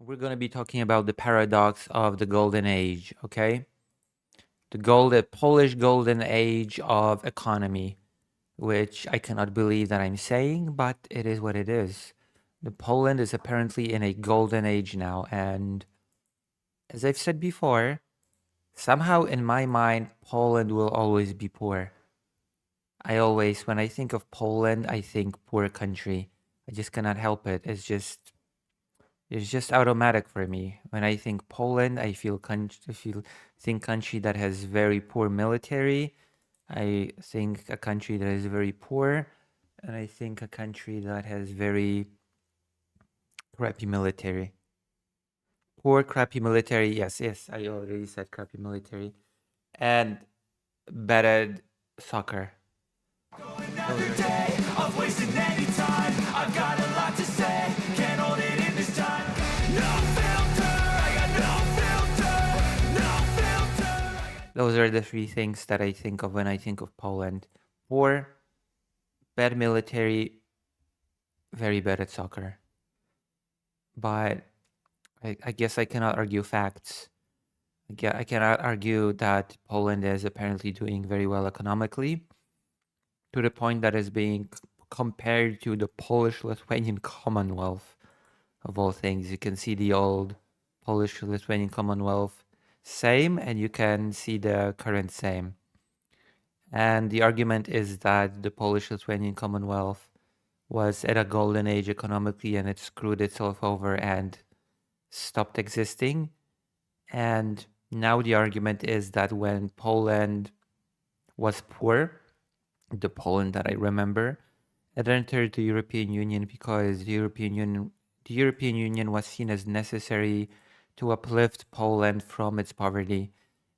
we're going to be talking about the paradox of the golden age, okay? The Polish golden age of economy, which I cannot believe that I'm saying, but it is what it is. The Poland is apparently in a golden age now, and as I've said before, somehow in my mind, Poland will always be poor. When I think of Poland, I think poor country. I just cannot help it. It's just automatic for me. When I think Poland, think country that has very poor military. I think a country that is very poor, and I think a country that has very crappy military. Poor, crappy military. Yes, yes, I already said crappy military, and bad at soccer. Another day of wasting any time. I've got a lot to say, can't hold it in this time. No filter, I got no filter, no filter. Those are the three things that I think of when I think of Poland. Poor, bad military, very bad at soccer. But I guess I cannot argue facts. I cannot argue that Poland is apparently doing very well economically, to the point that is being compared to the Polish-Lithuanian Commonwealth, of all things. You can see the old Polish-Lithuanian Commonwealth same, and you can see the current same. And the argument is that the Polish-Lithuanian Commonwealth was at a golden age economically, and it screwed itself over and stopped existing. And now the argument is that when Poland was poor, the Poland that I remember, it entered the European Union because the European Union was seen as necessary to uplift Poland from its poverty.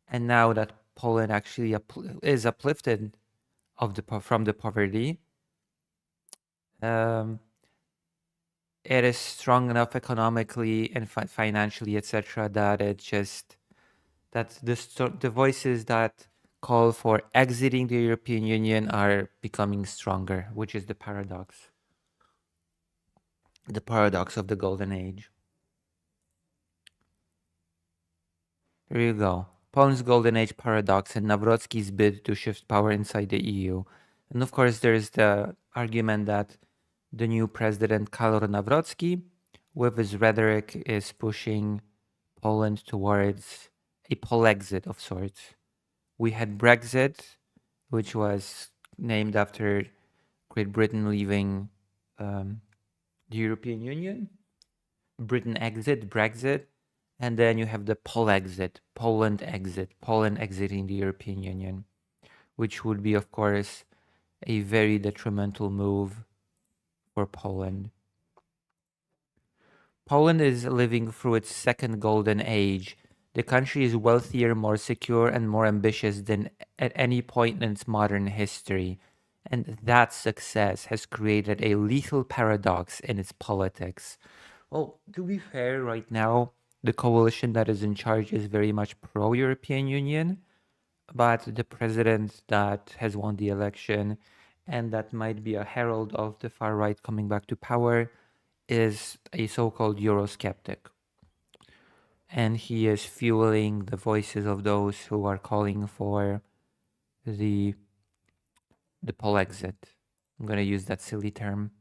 And now that Poland actually is uplifted from the poverty, it is strong enough economically and financially, etc., that the voices that call for exiting the European Union are becoming stronger, which is the paradox of the golden age. There you go. Poland's golden age paradox and Nawrocki's bid to shift power inside the EU. And of course, there's the argument that the new president, Karol Nawrocki, with his rhetoric, is pushing Poland towards a Polexit of sorts. We had Brexit, which was named after Great Britain leaving the European Union. Britain exit, Brexit. And then you have the Polexit, Poland exiting the European Union, which would be, of course, a very detrimental move for Poland. Poland is living through its second golden age. The country is wealthier, more secure, and more ambitious than at any point in its modern history. And that success has created a lethal paradox in its politics. Well, to be fair, right now, the coalition that is in charge is very much pro-European Union, but the president that has won the election and that might be a herald of the far right coming back to power is a so-called Eurosceptic. And he is fueling the voices of those who are calling for the Polexit. I'm going to use that silly term.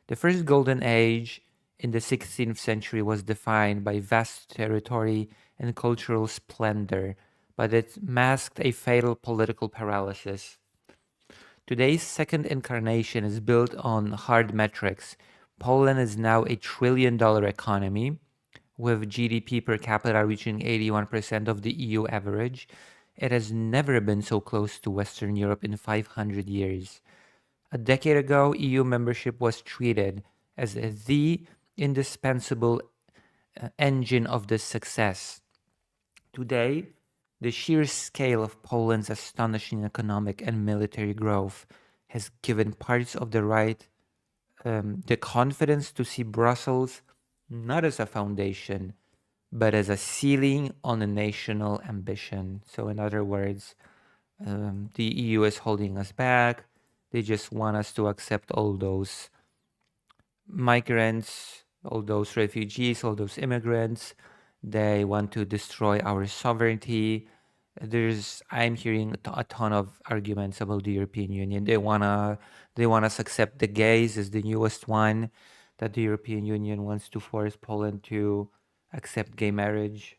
The first golden age in the 16th century was defined by vast territory and cultural splendor, but it masked a fatal political paralysis. Today's second incarnation is built on hard metrics. Poland is now a $1 trillion economy, with GDP per capita reaching 81% of the EU average. It has never been so close to Western Europe in 500 years. A decade ago, EU membership was treated as the indispensable engine of this success. Today, the sheer scale of Poland's astonishing economic and military growth has given parts of the right the confidence to see Brussels not as a foundation, but as a ceiling on a national ambition. So in other words, the EU is holding us back. They just want us to accept all those migrants all those refugees, all those immigrants. They want to destroy our sovereignty. I'm hearing a ton of arguments about the European Union. They want us accept the gays is the newest one, that the European Union wants to force Poland to accept gay marriage.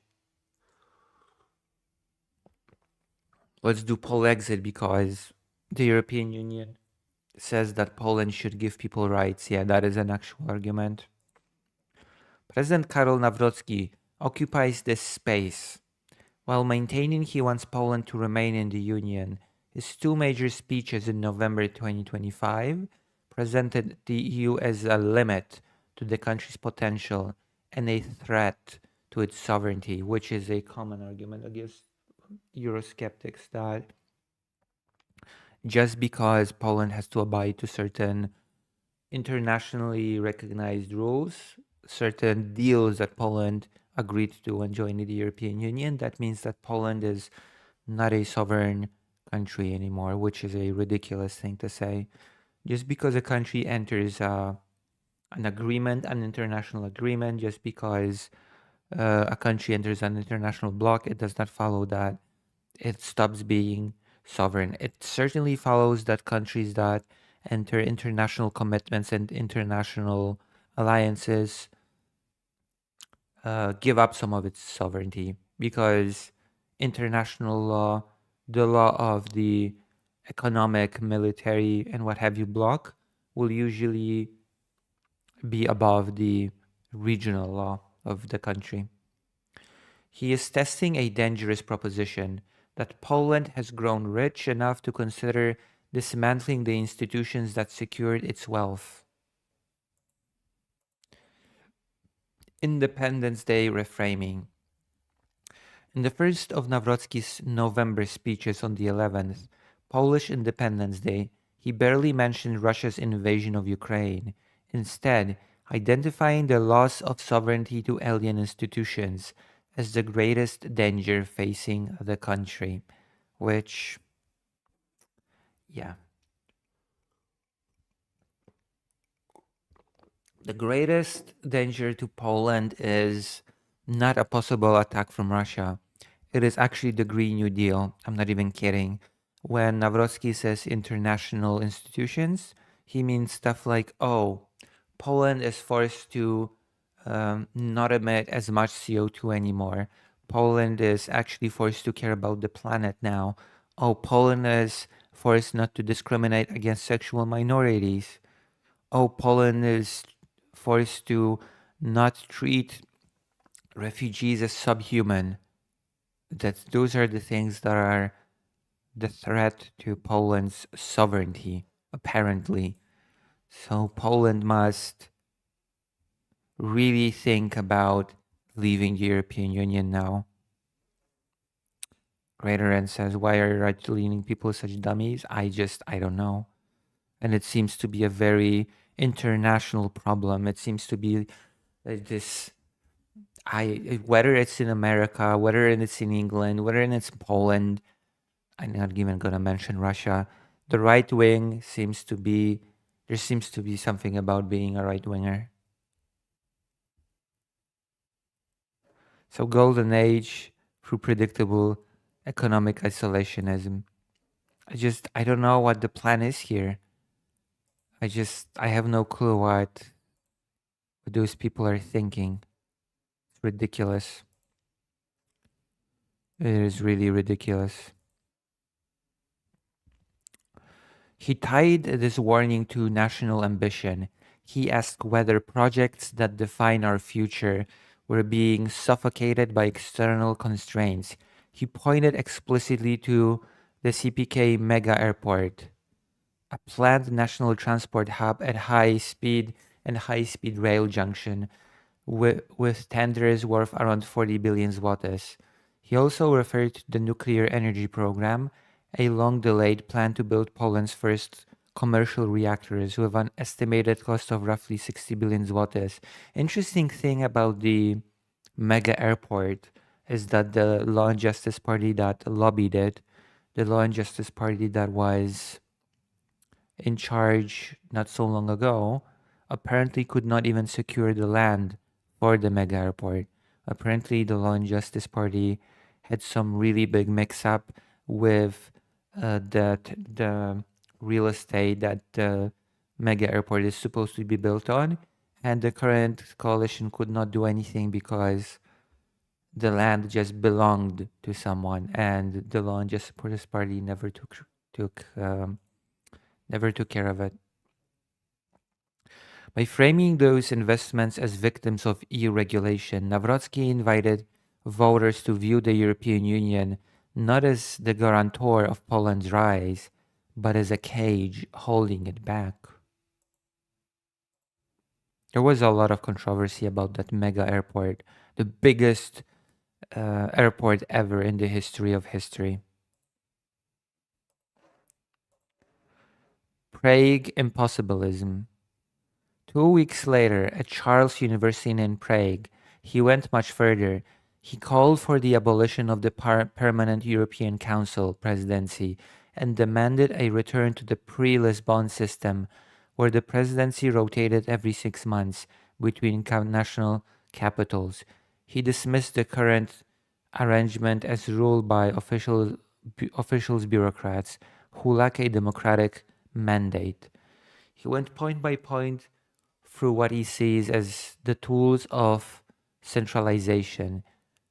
Let's do Polexit because the European Union says that Poland should give people rights. Yeah, that is an actual argument. President Karol Nawrocki occupies this space while maintaining he wants Poland to remain in the Union. His two major speeches in November 2025 presented the EU as a limit to the country's potential and a threat to its sovereignty, which is a common argument against Eurosceptics that just because Poland has to abide to certain internationally recognized rules, certain deals that Poland agreed to when joining the European Union, that means that Poland is not a sovereign country anymore, which is a ridiculous thing to say. Just because a country enters an agreement, an international agreement, just because a country enters an international bloc, it does not follow that it stops being sovereign. It certainly follows that countries that enter international commitments and international alliances give up some of its sovereignty because international law, the law of the economic, military, and what have you bloc, will usually be above the regional law of the country. He is testing a dangerous proposition that Poland has grown rich enough to consider dismantling the institutions that secured its wealth. Independence Day reframing. In the first of Nawrocki's November speeches on the 11th, Polish Independence Day, he barely mentioned Russia's invasion of Ukraine, instead identifying the loss of sovereignty to alien institutions as the greatest danger facing the country, which, yeah. The greatest danger to Poland is not a possible attack from Russia. It is actually the Green New Deal. I'm not even kidding. When Nawrocki says international institutions, he means stuff like, oh, Poland is forced to not emit as much CO2 anymore. Poland is actually forced to care about the planet now. Oh, Poland is forced not to discriminate against sexual minorities. Oh, Poland is forced to not treat refugees as subhuman. Those are the things that are the threat to Poland's sovereignty, apparently. So Poland must really think about leaving the European Union now. Greater End says, why are right-leaning people such dummies? I don't know. And it seems to be a very international problem. It seems to be this, whether it's in America, whether it's in England, whether it's Poland, I'm not even going to mention Russia. The right wing there seems to be something about being a right winger. So golden age through predictable economic isolationism. I don't know what the plan is here. I have no clue what those people are thinking. It's ridiculous. It is really ridiculous. He tied this warning to national ambition. He asked whether projects that define our future were being suffocated by external constraints. He pointed explicitly to the CPK mega airport, a planned national transport hub at high-speed rail junction with tenders worth around 40 billion zlotys. He also referred to the nuclear energy program, a long-delayed plan to build Poland's first commercial reactors with an estimated cost of roughly 60 billion zlotys. Interesting thing about the mega airport is that the Law and Justice Party that lobbied it, the Law and Justice Party that was in charge not so long ago, apparently could not even secure the land for the mega airport. Apparently, the Law and Justice Party had some really big mix-up with the real estate that the mega airport is supposed to be built on, and the current coalition could not do anything because the land just belonged to someone, and the Law and Justice Party took never took care of it. By framing those investments as victims of EU regulation, Nawrocki invited voters to view the European Union not as the guarantor of Poland's rise, but as a cage holding it back. There was a lot of controversy about that mega airport, the biggest airport ever in the history of history. Prague impossibilism. 2 weeks later, at Charles University in Prague, he went much further. He called for the abolition of the Permanent European Council presidency and demanded a return to the pre-Lisbon system, where the presidency rotated every 6 months between national capitals. He dismissed the current arrangement as ruled by officials bureaucrats who lack a democratic mandate. He went point by point through what he sees as the tools of centralization.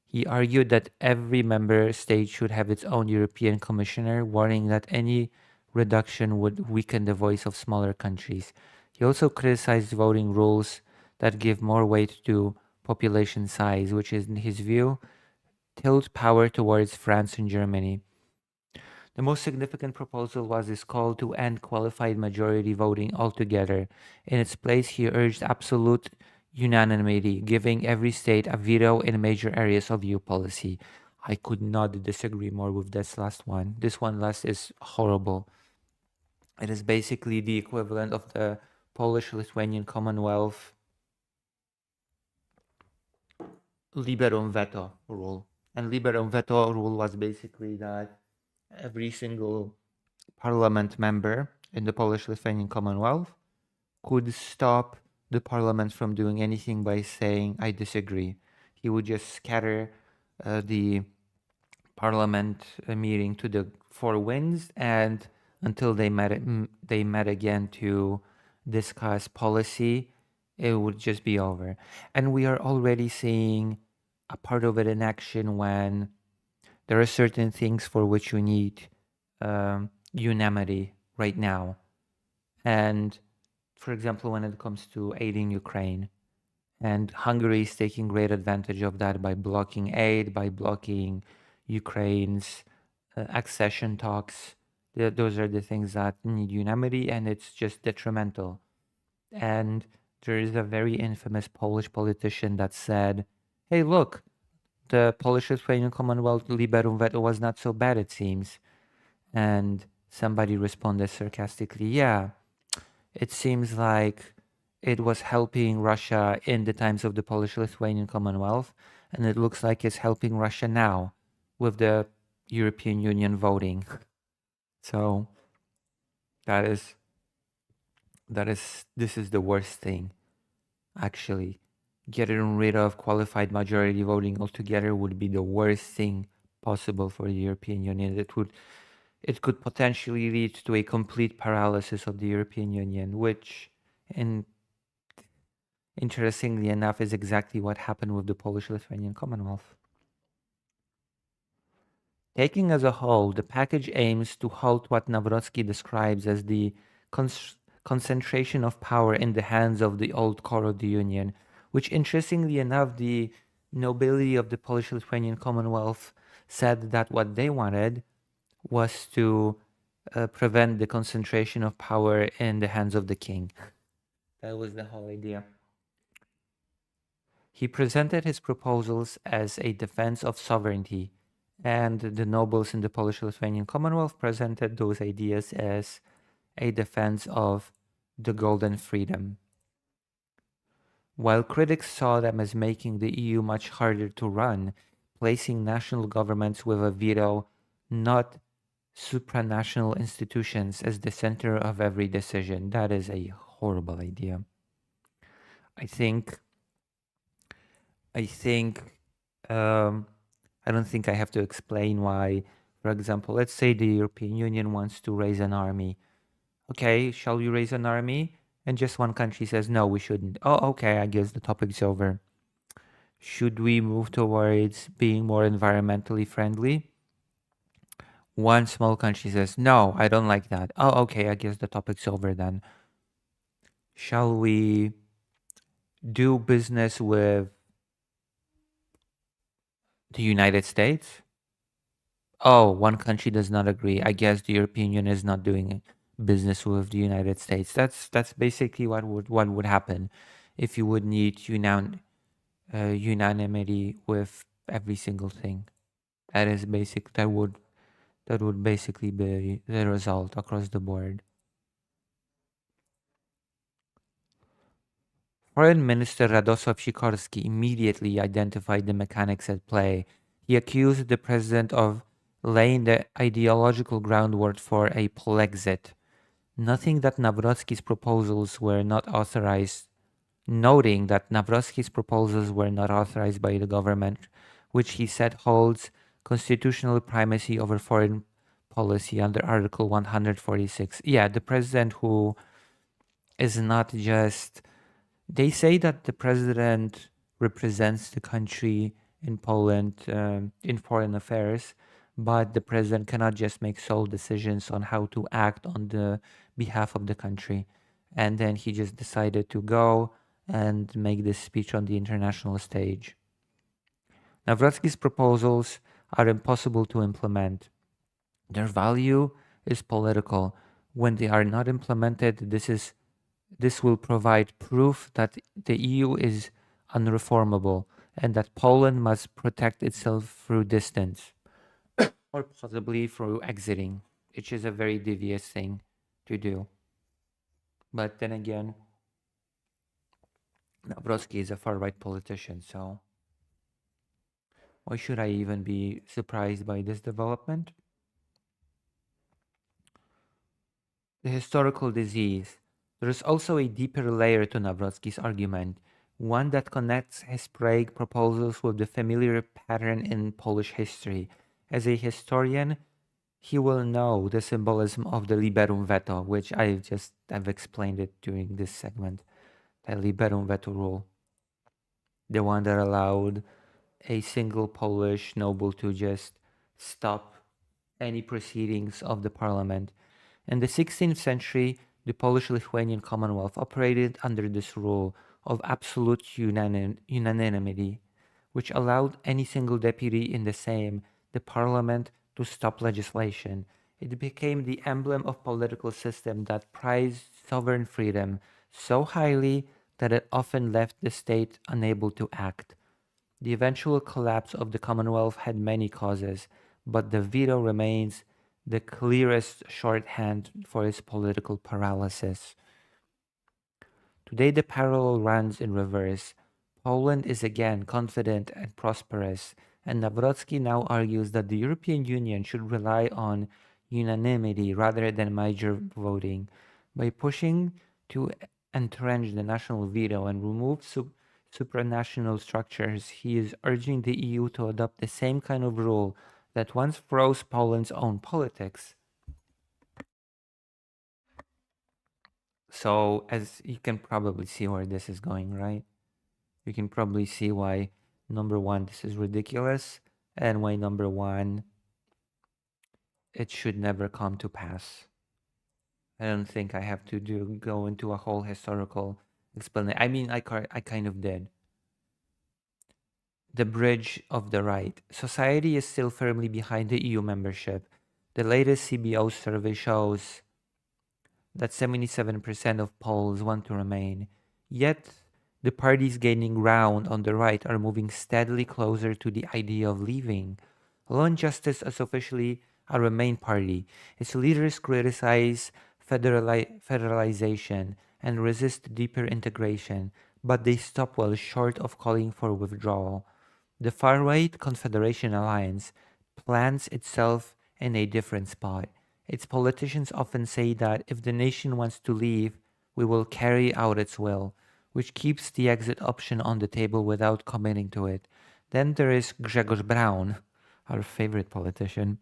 He argued that every member state should have its own European commissioner, warning that any reduction would weaken the voice of smaller countries. He also criticized voting rules that give more weight to population size, which is, in his view, tilt power towards France and Germany. The most significant proposal was his call to end qualified majority voting altogether. In its place, he urged absolute unanimity, giving every state a veto in major areas of EU policy. I could not disagree more with this last one. This one last is horrible. It is basically the equivalent of the Polish-Lithuanian Commonwealth liberum veto rule. And liberum veto rule was basically that every single parliament member in the Polish-Lithuanian Commonwealth could stop the parliament from doing anything by saying, I disagree. He would just scatter the parliament meeting to the four winds, and until they met again to discuss policy, it would just be over. And we are already seeing a part of it in action when there are certain things for which you need unanimity right now. And for example, when it comes to aiding Ukraine, and Hungary is taking great advantage of that by blocking aid, by blocking Ukraine's accession talks. Those are the things that need unanimity, and it's just detrimental. And there is a very infamous Polish politician that said, hey, look, the Polish-Lithuanian Commonwealth liberum veto was not so bad, it seems. And somebody responded sarcastically, yeah, it seems like it was helping Russia in the times of the Polish-Lithuanian Commonwealth, and it looks like it's helping Russia now with the European Union voting. So this is the worst thing, actually. Getting rid of qualified majority voting altogether would be the worst thing possible for the European Union. It could potentially lead to a complete paralysis of the European Union, which, interestingly enough, is exactly what happened with the Polish-Lithuanian Commonwealth. Taken as a whole, the package aims to halt what Nawrocki describes as the concentration of power in the hands of the old core of the Union, which, interestingly enough, the nobility of the Polish-Lithuanian Commonwealth said that what they wanted was to prevent the concentration of power in the hands of the king. That was the whole idea. He presented his proposals as a defense of sovereignty, and the nobles in the Polish-Lithuanian Commonwealth presented those ideas as a defense of the golden freedom. While critics saw them as making the EU much harder to run, placing national governments with a veto, not supranational institutions, as the center of every decision, that is a horrible idea. I think I think um, I don't think I have to explain why. For example, let's say the European Union wants to raise an army. Okay, shall we raise an army? And just one country says no, we shouldn't. Oh, okay, I guess the topic's over. Should we move towards being more environmentally friendly? One small country says no, I don't like that. Oh, okay, I guess the topic's over then. Shall we do business with the United States? Oh, one country does not agree. I guess the European Union is not doing business with the United States. That's basically what would happen if you would need unanimity with every single thing. That is basic. That would basically be the result across the board. Foreign Minister Radosław Sikorski immediately identified the mechanics at play. He accused the president of laying the ideological groundwork for a polexit, noting that Nawrocki's proposals were not authorized, noting that Nawrocki's proposals were not authorized by the government, which he said holds constitutional primacy over foreign policy under Article 146. Yeah, the president who is not just they say that the president represents the country in Poland in foreign affairs, but the president cannot just make sole decisions on how to act on the behalf of the country. And then he just decided to go and make this speech on the international stage. Nawrocki's proposals are impossible to implement. Their value is political. When they are not implemented, this will provide proof that the EU is unreformable and that Poland must protect itself through distance or possibly through exiting, which is a very devious thing to do. But then again, Nawrocki is a far right politician, so why should I even be surprised by this development? The historical disease. There is also a deeper layer to Nawrocki's argument, one that connects his Prague proposals with the familiar pattern in Polish history. As a historian, he will know the symbolism of the liberum veto, which I've explained it during this segment. The liberum veto rule, the one that allowed a single Polish noble to just stop any proceedings of the parliament. In the 16th century, the Polish-Lithuanian Commonwealth operated under this rule of absolute unanimity, which allowed any single deputy in the parliament, to stop legislation. It became the emblem of political system that prized sovereign freedom so highly that it often left the state unable to act. The eventual collapse of the Commonwealth had many causes, but the veto remains the clearest shorthand for its political paralysis. Today, the parallel runs in reverse. Poland is again confident and prosperous, and Nawrocki now argues that the European Union should rely on unanimity rather than major voting. By pushing to entrench the national veto and remove supranational structures, he is urging the EU to adopt the same kind of rule that once froze Poland's own politics. So, as you can probably see where this is going, right? You can probably see why, number one, this is ridiculous, and why, number one, it should never come to pass. I don't think I have to go into a whole historical explanation. I mean, I kind of did. The bridge of the right. Society is still firmly behind the EU membership. The latest CBO survey shows that 77% of Poles want to remain. Yet, the parties gaining ground on the right are moving steadily closer to the idea of leaving. Law and Justice is officially a Remain party. Its leaders criticize federalization and resist deeper integration, but they stop well short of calling for withdrawal. The far-right Confederation Alliance plants itself in a different spot. Its politicians often say that if the nation wants to leave, we will carry out its will. which keeps the exit option on the table without committing to it. Then there is Grzegorz Braun, our favorite politician,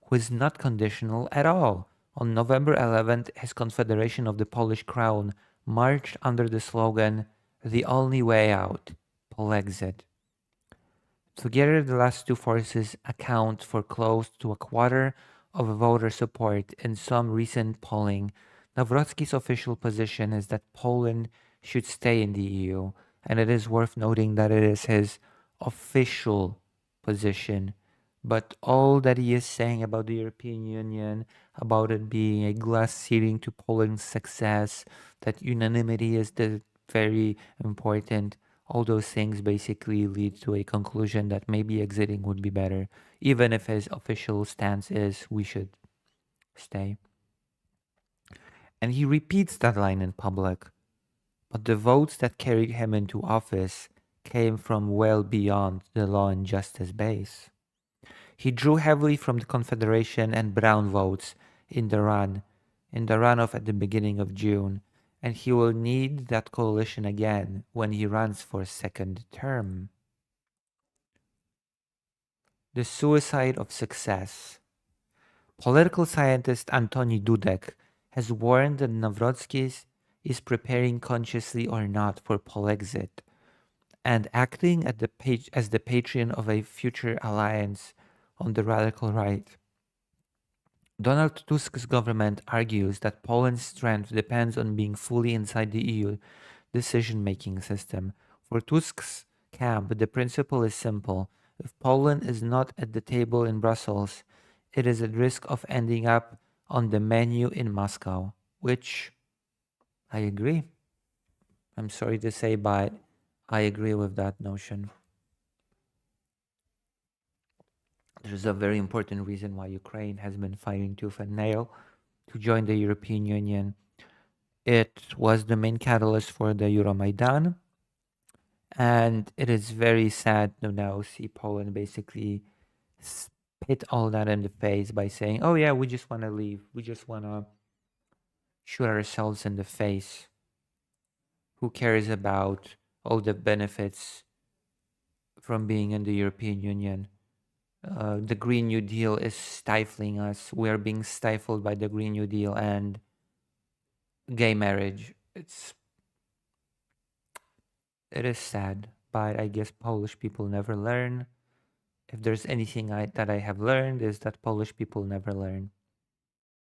who is not conditional at all. On November 11th, his Confederation of the Polish Crown marched under the slogan, "The only way out, Polexit." Together, the last two forces account for close to a quarter of voter support in some recent polling. Nawrocki's official position is that Poland should stay in the EU, and it is worth noting that it is his official position. But all that he is saying about the European Union, about it being a glass ceiling to Poland's success, that unanimity is the very important, all those things basically lead to a conclusion that maybe exiting would be better, even if his official stance is we should stay. And he repeats that line in public. But the votes that carried him into office came from well beyond the law and justice base. He drew heavily from the Confederation and Brown votes in the runoff at the beginning of June, and he will need that coalition again when he runs for a second term. The suicide of success. Political scientist Antoni Dudek has warned that Nawrocki is preparing consciously or not for Polexit and acting as the patron of a future alliance on the radical right. Donald Tusk's government argues that Poland's strength depends on being fully inside the EU decision-making system. For Tusk's camp, the principle is simple. If Poland is not at the table in Brussels, it is at risk of ending up on the menu in Moscow, which I agree. I'm sorry to say, but I agree with that notion. There's a very important reason why Ukraine has been fighting tooth and nail to join the European Union. It was the main catalyst for the Euromaidan, and it is very sad to now see Poland basically spit all that in the face by saying, oh yeah, we just want to leave. We just want to shoot ourselves in the face. Who cares about all the benefits from being in the European Union? The Green New Deal is stifling us. We are being stifled by the Green New Deal and gay marriage. It is sad, but I guess Polish people never learn. If there's anything that I have learned is that Polish people never learn.